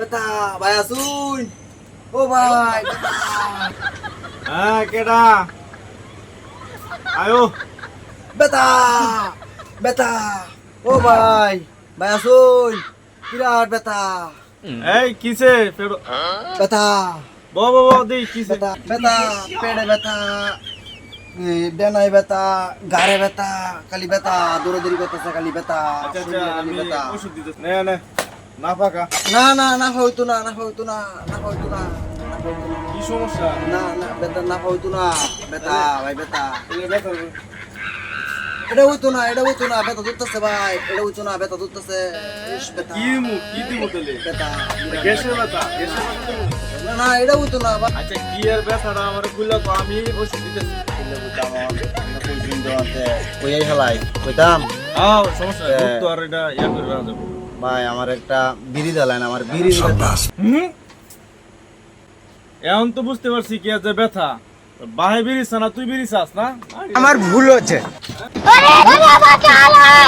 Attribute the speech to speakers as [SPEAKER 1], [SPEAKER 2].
[SPEAKER 1] বেটা ভাই আসুন ও ভাই বেটা
[SPEAKER 2] হ্যাঁ কেডা আয়ো
[SPEAKER 1] বেটা বেটা ও ভাই ভাই আসুন বিরাট বেটা
[SPEAKER 2] এই কিসে ফেরো
[SPEAKER 1] বেটা
[SPEAKER 2] বাবা দেই কিসে
[SPEAKER 1] বেটা বেটা পেড়ে বেটা ডেনাই বেটা গাড়ে বেটা খালি বেটা দৌড়াদৌড়ি করতেছে খালি বেটা
[SPEAKER 2] আচ্ছা আচ্ছা
[SPEAKER 1] শরীরে খালি
[SPEAKER 2] আমি
[SPEAKER 1] বেটা
[SPEAKER 2] ওষুধ দিতেছি নে নে না পাকা
[SPEAKER 1] না না না হইতো না না হইতো না না হইতো না না হইতো না
[SPEAKER 2] কি সমস্যা
[SPEAKER 1] না না বেটা না হইতো না বেটা ভাই বেটা
[SPEAKER 2] এলে ব্যথা
[SPEAKER 1] এটা হইতো না বেটা দুধতেছে ভাই এটা হইতো না বেটা দুধতেছে ইস বেটা
[SPEAKER 2] কি দিমু তাহলে
[SPEAKER 1] বেটা
[SPEAKER 2] গ্যাসের ব্যথা গ্যাসের ব্যথা দিমু?
[SPEAKER 1] না না এটা হইতো না ভাই
[SPEAKER 2] আচ্ছা কি এর ব্যথাটা আমার কইলা তো আমি ওষুধ দিতেছি
[SPEAKER 1] কইয়াই হেলাই কইতাম
[SPEAKER 2] আও সমস্যা নাই, দুধ তো আর এটা ইয়া করে না যাবো
[SPEAKER 1] ভাই আমার একটা বিড়ি দিলেন আমার বিড়ি
[SPEAKER 2] হুম এখন তো বুঝতে পারছি কি আছে ব্যথা বাহে বেরিয়েছ না তুই বেরিয়েছাস না
[SPEAKER 1] আমার ভুল হচ্ছে
[SPEAKER 3] अरे बाबा क्या हाल है